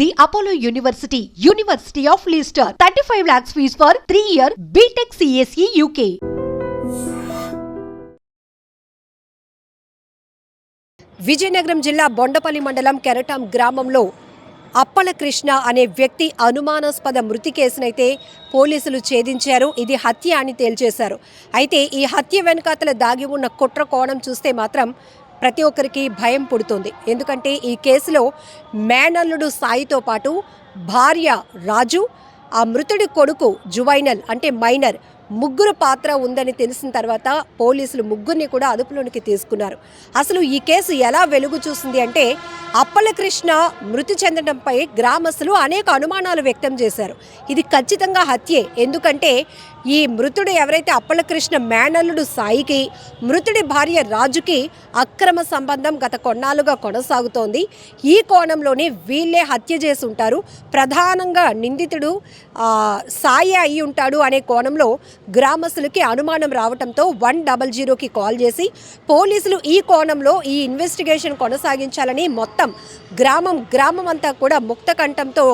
The Apollo University, University of Leicester, 35 lakhs fees for 3-year BTech CSE UK. Vizianagaram జిల్లా బొండపల్లి మండలం కెరటాం గ్రామంలో అప్పల కృష్ణ అనే వ్యక్తి అనుమానాస్పద మృతి కేసునైతే పోలీసులు ఛేదించారు. ఇది హత్య అని తేల్చేశారు. అయితే ఈ హత్య వెనుకాతల దాగి ఉన్న కుట్ర కోణం చూస్తే మాత్రం ప్రతి ఒక్కరికి భయం పుడుతుంది. ఎందుకంటే ఈ కేసులో మేనల్లుడు సాయితో పాటు భార్య రాజు, ఆ మృతుడి కొడుకు జువైనల్ అంటే మైనర్ ముగ్గురు పాత్ర ఉందని తెలిసిన తర్వాత పోలీసులు ముగ్గురిని కూడా అదుపులోనికి తీసుకున్నారు. అసలు ఈ కేసు ఎలా వెలుగు చూసింది అంటే అప్పల కృష్ణ మృతి చెందడంపై గ్రామస్తులు అనేక అనుమానాలు వ్యక్తం చేశారు. ఇది ఖచ్చితంగా హత్యే. ఎందుకంటే ఈ మృతుడు ఎవరైతే అప్పల కృష్ణ మేనల్లుడు సాయికి, మృతుడి భార్య రాజుకి అక్రమ సంబంధం గత కొన్నాళ్ళుగా కొనసాగుతోంది. ఈ కోణంలోనే వీళ్ళే హత్య చేసి ఉంటారు. ప్రధానంగా నిందితుడు సాయి అయి ఉంటాడు అనే కోణంలో గ్రామస్తులకి అనుమానం రావడంతో 100కి కాల్ చేసి పోలీసులు ఈ కోణంలో ఈ ఇన్వెస్టిగేషన్ కొనసాగించాలని మొత్తం గ్రామం అంతా కూడా ముక్తకంఠంతో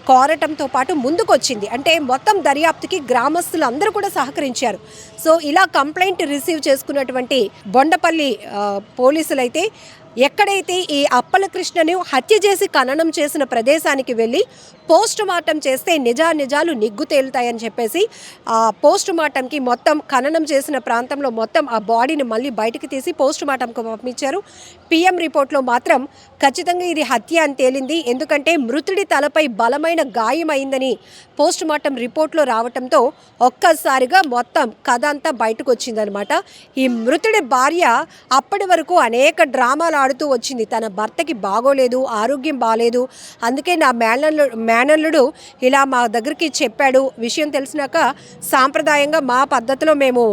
కోరటంతో పాటు ముందుకొచ్చింది. అంటే మొత్తం దర్యాప్తుకి గ్రామస్తులు అందరూ కూడా సహకరించారు. సో ఇలా కంప్లైంట్ రిసీవ్ చేసుకున్నటువంటి బొండపల్లి పోలీసులైతే ఎక్కడైతే ఈ అప్పల కృష్ణను హత్య చేసి ఖననం చేసిన ప్రదేశానికి వెళ్ళి పోస్ట్ మార్టం చేస్తే నిజాలు నిగ్గు తేలుతాయని చెప్పేసి ఆ పోస్ట్ మార్టంకి మొత్తం ఖననం చేసిన ప్రాంతంలో మొత్తం ఆ బాడీని మళ్ళీ బయటికి తీసి పోస్ట్ మార్టంకు పంపించారు. పిఎం రిపోర్ట్లో మాత్రం ఖచ్చితంగా ఇది హత్య అని తేలింది. ఎందుకంటే మృతుడి తలపై బలమైన గాయమైందని పోస్ట్ మార్టం రిపోర్ట్లో రావడంతో ఒక్కసారిగా మొత్తం కథ అంతా బయటకు వచ్చిందనమాట. ఈ మృతుడి భార్య అప్పటి వరకు అనేక డ్రామాలు ఆడుతూ వచ్చింది. తన భర్తకి బాగోలేదు, ఆరోగ్యం బాగలేదు, అందుకే నా మేనల్లుడు ఇలా మా దగ్గరికి చెప్పాడు. విషయం తెలిసినాక సాంప్రదాయంగా మా పద్ధతిలో మేము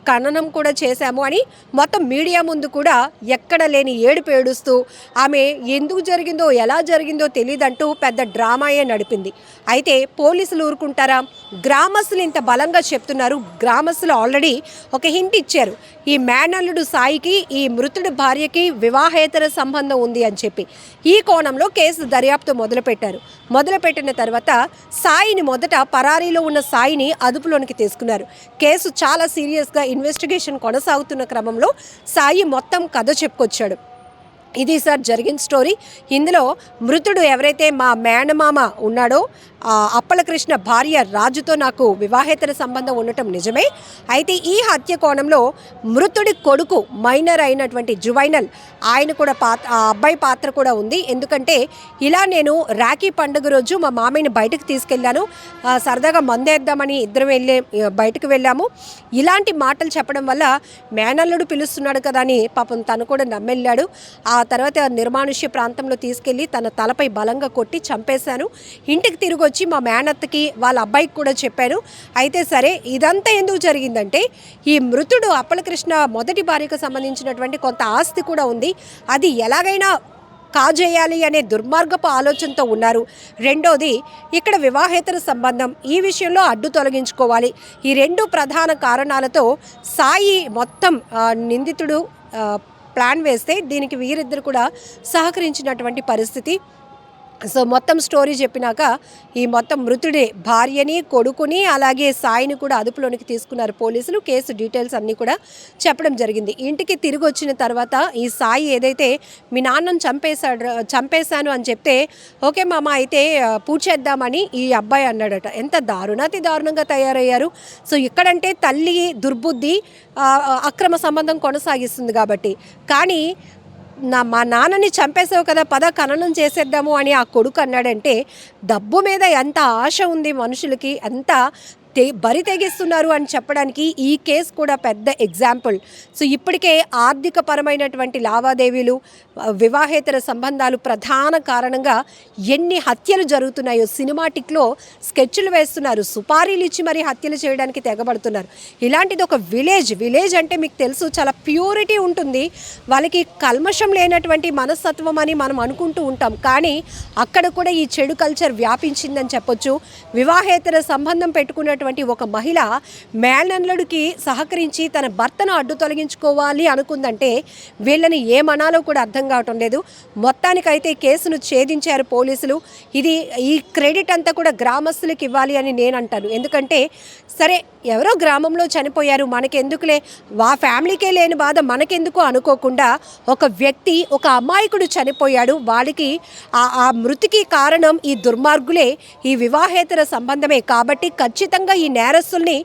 ఖననం కూడా చేశాము అని మొత్తం మీడియా ముందు కూడా ఎక్కడ లేని ఏడుపు ఏడుస్తూ ఆమె ఎందుకు జరిగిందో ఎలా జరిగిందో తెలియదంటూ పెద్ద డ్రామాయే నడిపింది. అయితే పోలీసులు ఊరుకుంటారా? గ్రామస్తులు ఇంత బలంగా చెప్తున్నారు. గ్రామస్తులు ఆల్రెడీ ఒక హింట్ ఇచ్చారు. ఈ మేనల్లుడు సాయికి ఈ మృతుడి భార్యకి వివాహేతర సంబంధం ఉంది అని చెప్పి ఈ కోణంలో కేసు దర్యాప్తు మొదలుపెట్టిన తర్వాత సాయిని మొదట పరారీలో ఉన్న సాయిని అదుపులోనికి తీసుకున్నారు. కేసు చాలా సీరియస్గా ఇన్వెస్టిగేషన్ కొనసాగుతున్న క్రమంలో సాయి మొత్తం కథ చెప్పుకొచ్చాడు. ఇది సార్ జరిగిన స్టోరీ. ఇందులో మృతుడు ఎవరైతే మా మేనమామ ఉన్నాడో అప్పల కృష్ణ భార్య రాజుతో నాకు వివాహేతర సంబంధం ఉండటం నిజమే. అయితే ఈ హత్య కోణంలో మృతుడి కొడుకు మైనర్ అయినటువంటి జువైనల్ ఆయన కూడా ఆ అబ్బాయి పాత్ర కూడా ఉంది. ఎందుకంటే ఇలా నేను రాఖీ పండుగ రోజు మా మామయ్యని బయటకు తీసుకెళ్ళాను, సరదాగా మందేద్దామని ఇద్దరం బయటకు వెళ్ళాము. ఇలాంటి మాటలు చెప్పడం వల్ల మేనల్లుడు పిలుస్తున్నాడు కదా అని పాపం తను కూడా నమ్మెళ్ళాడు. ఆ తర్వాత నిర్మానుష్య ప్రాంతంలో తీసుకెళ్ళి తన తలపై బలంగా కొట్టి చంపేశాను. ఇంటికి తిరిగి వచ్చి మా మేనత్తకి వాళ్ళ అబ్బాయికి కూడా చెప్పాను. అయితే సరే ఇదంతా ఎందుకు జరిగిందంటే ఈ మృతుడు అప్పల కృష్ణ మొదటి భార్యకు సంబంధించినటువంటి కొంత ఆస్తి కూడా ఉంది. అది ఎలాగైనా కాజేయాలి అనే దుర్మార్గపు ఆలోచనతో ఉన్నారు. రెండోది ఇక్కడ వివాహేతర సంబంధం, ఈ విషయంలో అడ్డు తొలగించుకోవాలి. ఈ రెండు ప్రధాన కారణాలతో సాయి మొత్తం నిందితుడు ప్లాన్ వేస్తే దీనికి వీరిద్దరు కూడా సహకరించినటువంటి పరిస్థితి. సో మొత్తం స్టోరీ చెప్పినాక ఈ మొత్తం మృతుడి భార్యని, కొడుకుని, అలాగే సాయిని కూడా అదుపులోనికి తీసుకున్నారు పోలీసులు. కేసు డీటెయిల్స్ అన్నీ కూడా చెప్పడం జరిగింది. ఇంటికి తిరిగి వచ్చిన తర్వాత ఈ సాయి ఏదైతే మీ నాన్నను చంపేశాను అని చెప్తే ఓకే మామ అయితే పూజ చేద్దామని ఈ అబ్బాయి అన్నాడట. ఎంత దారుణంగా తయారయ్యారు. సో ఇక్కడంటే తల్లి దుర్బుద్ధి అక్రమ సంబంధం కొనసాగిస్తుంది కాబట్టి, కానీ మా నాన్నని చంపేసావు కదా, పద ఖననం చేసేద్దాము అని ఆ కొడుకు అన్నాడంటే డబ్బు మీద ఎంత ఆశ ఉంది మనుషులకి, అంత బరి తెగిస్తున్నారు అని చెప్పడానికి ఈ కేసు కూడా పెద్ద ఎగ్జాంపుల్. సో ఇప్పటికే ఆర్థిక పరమైనటువంటి లావాదేవీలు, వివాహేతర సంబంధాలు ప్రధాన కారణంగా ఎన్ని హత్యలు జరుగుతున్నాయో సినిమాటిక్లో స్కెచ్లు వేస్తున్నారు, సుపారీలు ఇచ్చి మరీ హత్యలు చేయడానికి తెగబడుతున్నారు. ఇలాంటిది ఒక విలేజ్ అంటే మీకు తెలుసు చాలా ప్యూరిటీ ఉంటుంది, వాళ్ళకి కల్మషం లేనటువంటి మనస్తత్వం అని మనం అనుకుంటూ ఉంటాం. కానీ అక్కడ కూడా ఈ చెడు కల్చర్ వ్యాపించిందని చెప్పొచ్చు. వివాహేతర సంబంధం పెట్టుకున్నటువంటి ఉన్నటువంటి ఒక మహిళ మేనల్లుడికి సహకరించి తన భర్తను అడ్డు తొలగించుకోవాలి అనుకుందంటే వీళ్ళని ఏమనాలో కూడా అర్థం కావటం లేదు. మొత్తానికైతే కేసును ఛేదించారు పోలీసులు. ఈ క్రెడిట్ అంతా కూడా గ్రామస్తులకు ఇవ్వాలి అని నేను అంటాను. ఎందుకంటే సరే ఎవరో గ్రామంలో చనిపోయారు, మనకెందుకులే, ఫ్యామిలీకే లేని బాధ మనకెందుకు అనుకోకుండా ఒక వ్యక్తి, ఒక అమాయకుడు చనిపోయాడు. వాళ్ళకి ఆ మృతికి కారణం ఈ దుర్మార్గులే, ఈ వివాహేతర సంబంధమే. కాబట్టి ఖచ్చితంగా ఈ నేరస్తుల్ని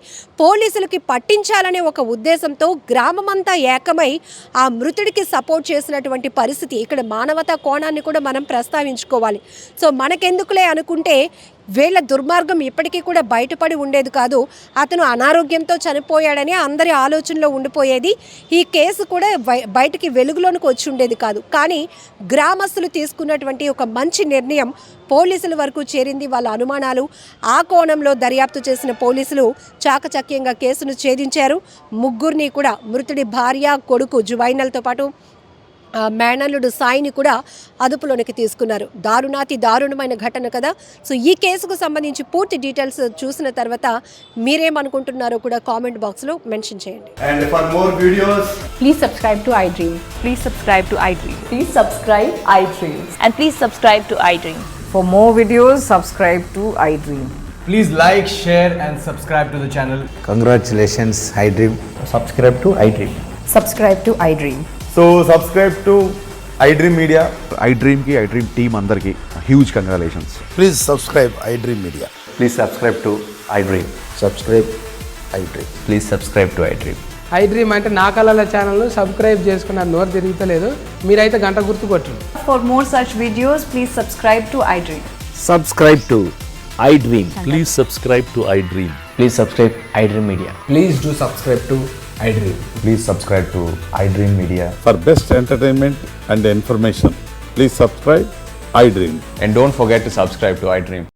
పోలీసులకి పట్టించాలనే ఒక ఉద్దేశంతో గ్రామమంతా ఏకమై ఆ మృతుడికి సపోర్ట్ చేసినటువంటి పరిస్థితి. ఇక్కడ మానవతా కోణాన్ని కూడా మనం ప్రస్తావించుకోవాలి. సో మనకెందుకులే అనుకుంటే వీళ్ళ దుర్మార్గం ఇప్పటికీ కూడా బయటపడి ఉండేది కాదు. అతను అనారోగ్యంతో చనిపోయాడని అందరి ఆలోచనలో ఉండిపోయేది. ఈ కేసు కూడా బయటికి వెలుగులోనికి వచ్చి ఉండేది కాదు. కానీ గ్రామస్తులు తీసుకున్నటువంటి ఒక మంచి నిర్ణయం పోలీసుల వరకు చేరింది. వాళ్ళ అనుమానాలు ఆ కోణంలో దర్యాప్తు చేసిన పోలీసులు చాకచక్యంగా కేసును ఛేదించారు. ముగ్గురిని కూడా, మృతుడి భార్య, కొడుకు జువైనల్తో పాటు మేనల్లుడు సాయిని కూడా అదుపులోనికి తీసుకున్నారు. దారుణమైన ఘటన కదా. సో ఈ కేసుకు సంబంధించి పూర్తి డీటెయిల్స్ చూసిన తర్వాత మీరేమనుకుంటున్నారో కూడా కామెంట్ బాక్స్లో మెన్షన్ చేయండి. And for more videos, Please subscribe to iDream. Please subscribe to iDream. Please subscribe iDream. And please subscribe to iDream. For more videos, subscribe to iDream. please like, share and subscribe to the channel. Congratulations, iDream. Subscribe to iDream. Subscribe to iDream. So subscribe to iDream Media. iDream team అందరికి huge congratulations. Please subscribe iDream Media. Please subscribe to iDream. Subscribe iDream. Please subscribe to iDream. iDream అంటే నా కళల channel subscribe చేసుకున్న నోరు తిరుగుతలేదు. మీరైతే గంట గుర్తు కొట్టండి. For more such videos, please subscribe to iDream. Subscribe to iDream. Please subscribe to iDream. Please subscribe iDream Media. Please do subscribe to iDream. Please subscribe to iDream Media. For best entertainment and information, please subscribe iDream. And don't forget to subscribe to iDream.